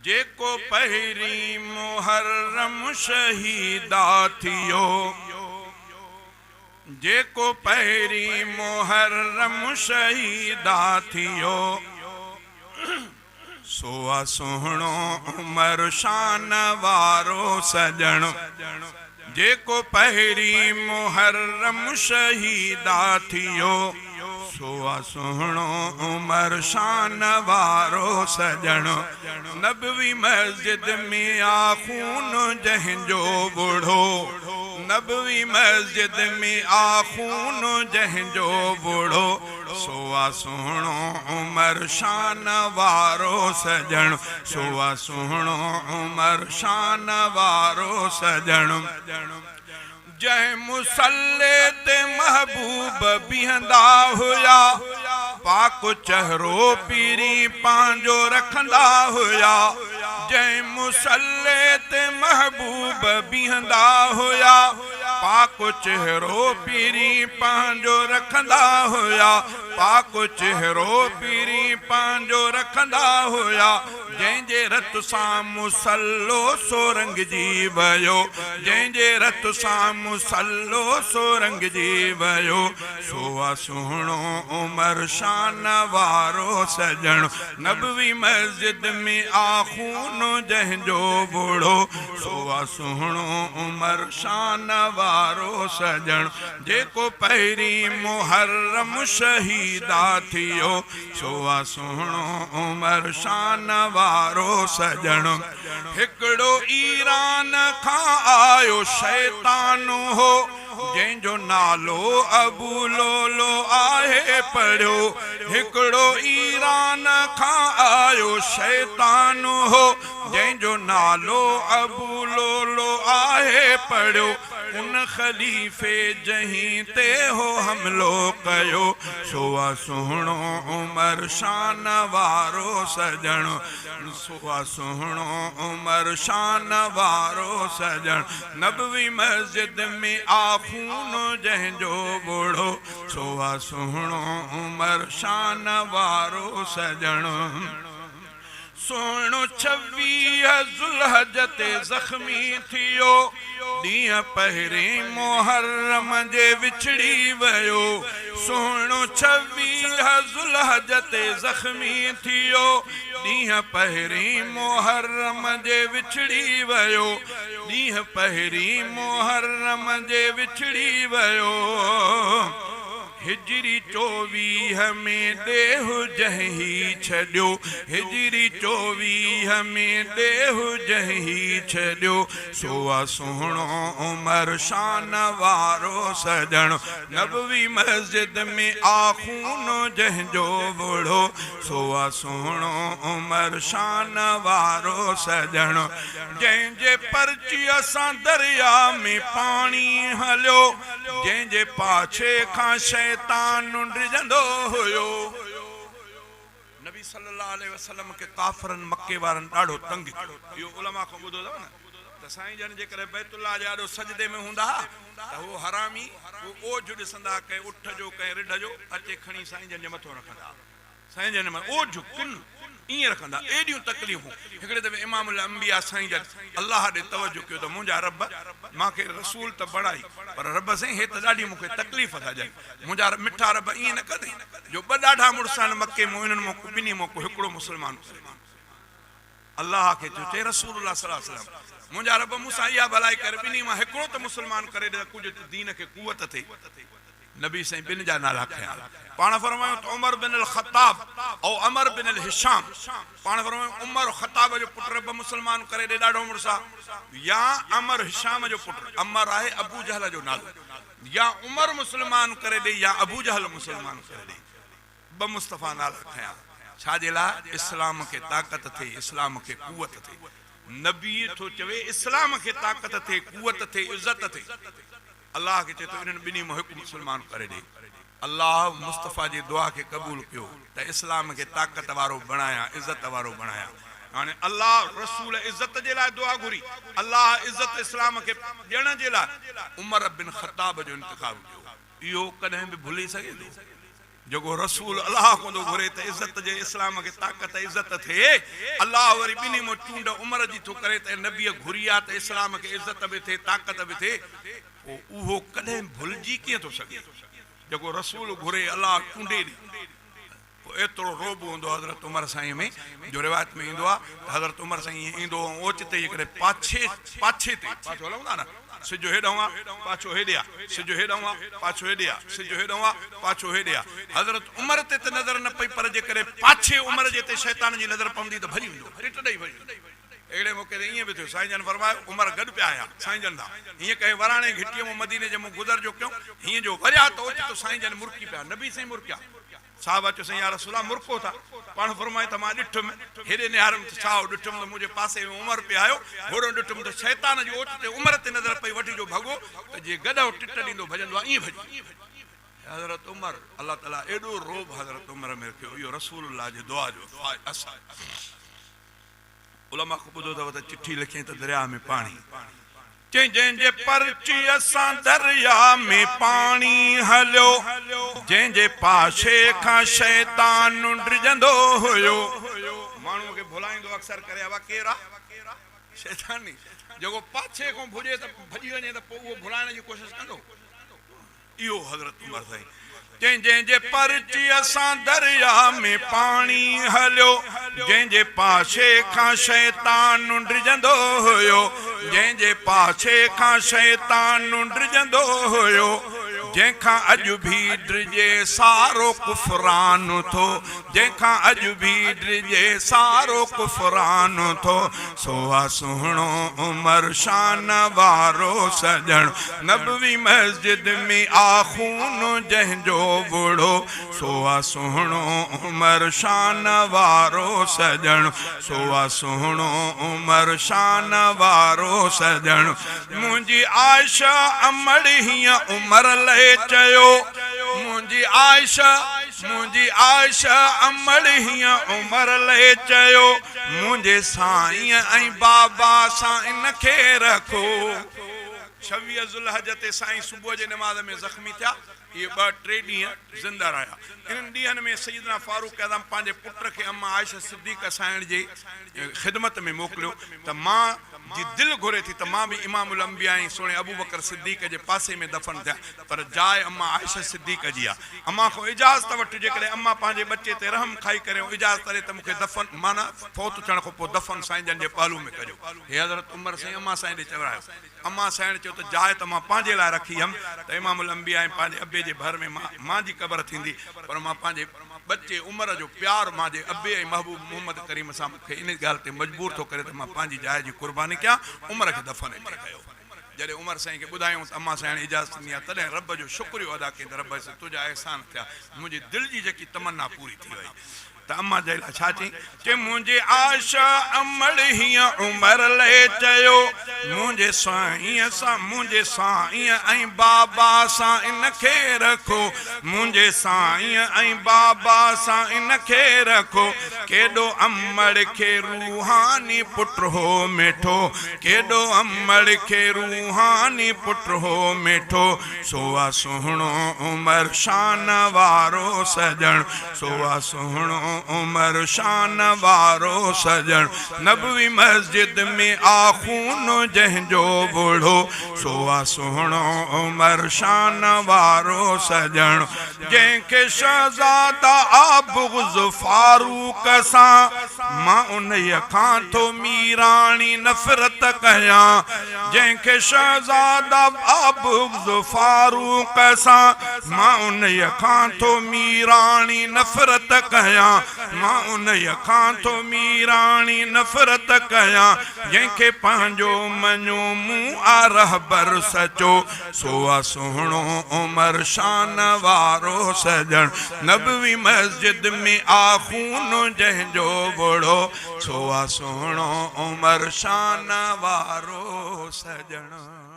जेको पहिरी मुहर्रम शहीदा थियो जेको पहिरी मुहर्रम शहीदा थियो सोआ सोहणो उमर शान वारो सजण जेको पहिरी मुहर्रम शहीदा थियो सोआ सोहणो उमर शान वारो सजण नबवी मस्जिद में आखून जंहिंजो बुढ़ो नबवी मस्जिद में आखून जंहिंजो बुढ़ो सोआ सोहणो उमर शान वारो सजण सोआ सोहणो उमर शान वारो सजण जंहिं मुसल्ले ते महबूब बीहंदा हुया पाक चेहरो पीरी पांजो रखंदा हुया जंहिं मुसल्ले ते महबूब बीहंदा हुया पाक चेहरो पीरी पांजो रखंदा हुया पाक चेहरो पीरी पांजो रखंदा हुया जंहिंजे रत सां मुसल्लो सोरंग जी वयो जंहिंजे रत सां मुसल्लो सोरंग जी वयो सोआ सोहणो उमर शान वारो सजण नबवी मस्जिद में आखून जंहिंजो बुढ़ो सोआ सोहणो उमर शान वारो सजण जेको पहिरी मुहर्रम शहीदा थियो सोआ सोहणो उमर शान वारो सजण हिकड़ो ईरान खां आयो शैतान हो जंहिंजो नालो अबू लोलो आहे पढ़ियो हिकड़ो ईरान खां आयो शैतान हो जंहिंजो नालो अबू लोलो आहे पढ़ियो उन खलीफे जहीं ते हो हमलो कयो सोआ सोहणो उमर शान वारो सजण सोआ सोहणो उमर शान वारो सजण नबवी मस्जिद में आखून जंहिंजो बुढ़ो सोआ सोहणो उमर शान वारो सजण सोहणो 26 ज़ुल्हज ते ज़ख्मी थियो ॾींहं पहिरीं मुहर्रम जे विछड़ी वयो सोहणो 26 ज़ुल्हज ते ज़ख्मी थियो ॾींहं पहिरीं मुहर्रम जे विछड़ी वयो ॾींहं पहिरीं मुहर्रम जे विछड़ी वयो हिजरी 24 में देह जहीं छड्यो हिजरी 24 में देह जहीं छड्यो सोआ सोहणो उमर शान वारो सजण नबवी मस्जिद में आखून जंहिंजो बुढ़ो सोआ सोहणो उमर शान वारो सजण जंहिंजे पर्चीअ सां दरिया में पाणी हलियो जंहिंजे पाछे खां शैतान डिजंदो हुयो नबी सल्लल्लाहु अलैहि वसल्लम के काफरन मक्के वारन ॾाढो तंग इहो उलमा खां ॿुधो अथव न त साईं जन जे करे बैतुल्लाह जे ॾाढो सजदे में हूंदा त उहो हरामी उहो ओझ ॾिसंदा कंहिं उठ जो कंहिं रिढ जो अचे खणी साईं जन जे मथो रखंदा साईं जन में ओझ किन ईअं रखंदा एॾियूं तकलीफ़ूं हिकिड़े दफ़े इमामुल अंबिया साईं जन अल्लाह ॾे तवजो कयो त मुंहिंजा रब मूंखे रसूल त बणाई पर रब साईं हे त ॾाढी मूंखे तकलीफ़ था ॾियनि मुंहिंजा मिठा रब ईअं न कदई जो ॿ ॾाढा मुड़ुस आहिनि मके में उन्हनि मोको ॿिन्ही मोको हिकिड़ो मुस्लमान अल्लाह खे चयो चई रसूलुल्लाह सल्लल्लाहु अलैहि वसल्लम मुंहिंजा रब मूंसां इहा भलाई करे ॿिन्ही मां हिकिड़ो त मुस्लमान करे ॾे कुझु दीन खे कुवत थिए नबी साईं ॿिनि जा नाला खया पाण फरमायो त उमर बिन अल ख़त्ताब ऐं अमर बिन अल हिशाम पाण फरमायो उमर ख़त्ताब जो पुट रब मुस्लमान करे ॾे ॾाढो मुड़ुसा या अमर हिशाम जो पुट अमर आहे अबू जहल जो नालो या उमर मुस्लमान करे ॾे या अबू जहल मुस्लमान करे ॾे ब मुस्तफ़ा नाला खया छाजे लाइ इस्लाम खे ताक़त थिए इस्लाम खे कुवत थिए नबी थो चवे इस्लाम खे ताक़त थिए कुवत थिए इज़त थिए अल्लाह के चए तो इन्हनि ॿिन्ही मां हिकु मुस्लमान करे ॾे अल्लाह मुस्तफ़ा जी दुआ के कबूल कयो त इस्लाम के ताक़त वारो बणाया इज़त वारो बणाया हाणे अल्लाह रसूल इज़त जे लाइ दुआ घुरी अल्लाह इज़त इस्लाम के ॾियण जे लाइ उमर बिन ख़त्ताब जो इंतिखाब कयो इहो कॾहिं बि भुली सघे थो जो रसूल अल्लाह को घुरे त इज्जत जे इस्लाम के ताकत इज्जत थे अल्लाह वरी बिनी मो चूंड उमर जी तो करे त नबी घुरिया त इस्लाम के इज्जत भी थे ताकत भी थे वो कदे भुलजी किए तो सके जो रसूल घुरे अल्लाह चूंडे एतरो रोब होंदो हज़रत उमर साईं में जो रिवायत में इंदो हज़रत उमर साईं इंदो ओचते करे पाछे पाछे ते पाछो हलंदा ना सिजो हेडवा पाछो हेडिया सिजो हेडवा पाछो हेडिया सिजो हेडवा पाछो हेडिया हज़रत उमर ते नजर न पई पर जे करे पाछे उमर जे ते शैतान जी नजर पवंदी त भजी वेंदो टिट ॾेई भजी अड़े मौके ते इएं बि थियो साईं जन फरमायो उमर गॾु पिया आया साईं जन दा हीअं कहे वराणे घिटीअ में मदीने जे मुंहुं गुज़र जो कयूं हीअं जो वरिया त ओच तो साईं जन मुर्की पिया नबी साईं मुर्किया साहब अचो साईं या रसूला मुर्को था पाण फरमाए त मां ॾिठुमि हेॾे निहारम त छा ॾिठुमि त मुंहिंजे पासे में उमर पिया आयो होड़ो ॾिठुमि त शैतान जो ओच ते उमर ते नज़र पई वठी जो भॻो त जे गॾो टिट ॾींदो भॼंदो आहे ईअं भॼी हज़रत उमर अल्लाह ताला एॾो रोब हज़रत उमर में रखियो इहो रसूलुल्लाह जे दुआ जो असर उलमा को ॿुधो अथव त चिठी लिखी त दरिया में पाणी जंहिंजे पर्ची असां दरिया में पाणी हलियो जंहिंजे पाछे खां शैतान डिॼंदो हुयो माण्हू खे भुलाईंदो अक्सर करे हवा केरु आहे शैतानी जेको पाछे खां भुॼे त भॼी वञे त पोइ उहो भुलाइण जी कोशिशि कंदो इहो हज़रत उमर साईं जंहिंजे पर्ची असां दरिया में पाणी हलियो जंहिंजे पाछे खां शैतान डिॼंदो हुयो जंहिंजे पाछे खां शैतान डिॼंदो हुयो जंहिंखां अॼु भी डिॼे सारो कुफरान थो जंहिंखां अॼु भी डिॼे सारो कुफरान थो सोहा सुहिणो उमर शान वारो सजण नबवी मस्जिद में आख़ून जंहिंजो बुढ़ो सोहा सुहिणो उमर शान वारो सजण सोहा सुहिणो उमर शान वारो सजण मुंहिंजी आयशा अमड़ हीअं उमर लहे चयो मुंहिंजी आयशा अमड़ हीअं उमर लहे चयो मुंहिंजे साईं ऐं बाबा सां इन खे रखो 26 ज़ुल्हज ते साईं सुबुह जे नमाज़ में ज़ख़्मी थिया ये 2-3 ॾींहं ज़िंदा रहिया इन्हनि ॾींहंनि में सैयदना फारूक आज़म पंहिंजे पुट खे अम्मा आयशा सिद्दीक़ साईं जे ख़िदमत में मोकिलियो त मां जी दिल घुरे थी त मां भी इमामुल अंबिया ऐं सोणे अबू बकर सिद्दीक़ जे पासे में दफ़न थिया पर जाइ अम्मा आयशा सिद्दीक़ जी आहे अम्मा को इजाज़त वठि जेकॾहिं अम्मा पंहिंजे बच्चे ते रहम खाई करे इजाज़त करे त मूंखे दफ़न माना फौत थियण खां पोइ दफ़न साईं जन जे पहलू में कजो हे हज़रत उमर साईं अम्मा साईं ॾे चवरायो अम्मा साईं चयो त जाइ त मां पंहिंजे लाइ रखी हुयमि त इमामुल अंबिया ऐं पंहिंजे अबे जे भर में मां जी क़बर थींदी पर मां पंहिंजे बच्चे उमर जो प्यार मांजे अबे ऐं महबूब मोहम्मद करीम सां मूंखे इन ॻाल्हि ते मजबूर थो करे त मां पंहिंजी जाइ जी कुर्बानी कयां उमर खे दफ़न कयो जॾहिं उमर साईं खे ॿुधायूं त अम्मा साईं इजाज़त ॾिनी आहे तॾहिं रब जो शुक्रियो अदा कई त रब तुंहिंजा अहसान थिया मुंहिंजी दिलि जी जेकी तमन्ना पूरी थी वई त अम्मा जे लाइ छा चई मुंहिंजे आशा अमड़ हीअं उमर लहे चयो मुंहिंजे साईं ऐं बाबा सां इन खे रखो मुंहिंजे साईं ऐं बाबा सां इन खे रखो केॾो अमड़ खे रूहानी पुट हो मिठो केॾो अमड़ खे रूहानी पुट हो मिठो सोहा सुहिणो उमर शान वारो सजण सोहा सुहिणो उमर शान वारो सजण नबवी मस्जिद में आख़ून जंहिंजो बुढ़ो सोहा सुहिणो उमर शान वारो सजण जंहिंखे शहज़ादा बुग़्ज़ फारूक सां मां उन्हीअ खां थो मीराणी नफ़रत कयां जंहिंखे शहज़ादा बुग़्ज़ फारूक सां मां उन्हीअ खां थो मीराणी नफ़रत कयां मां उन्हीअ खां थो मीराणी नफ़रत कयां जंहिंखे पंहिंजो मञो मूं आ रहबर सचो सोहा सुहिणो उमर शान वारो सजण नबवी मस्जिद में आख़ून जंहिंजो बुढ़ो सोहा सुहिणो उमर शान वारो सजण।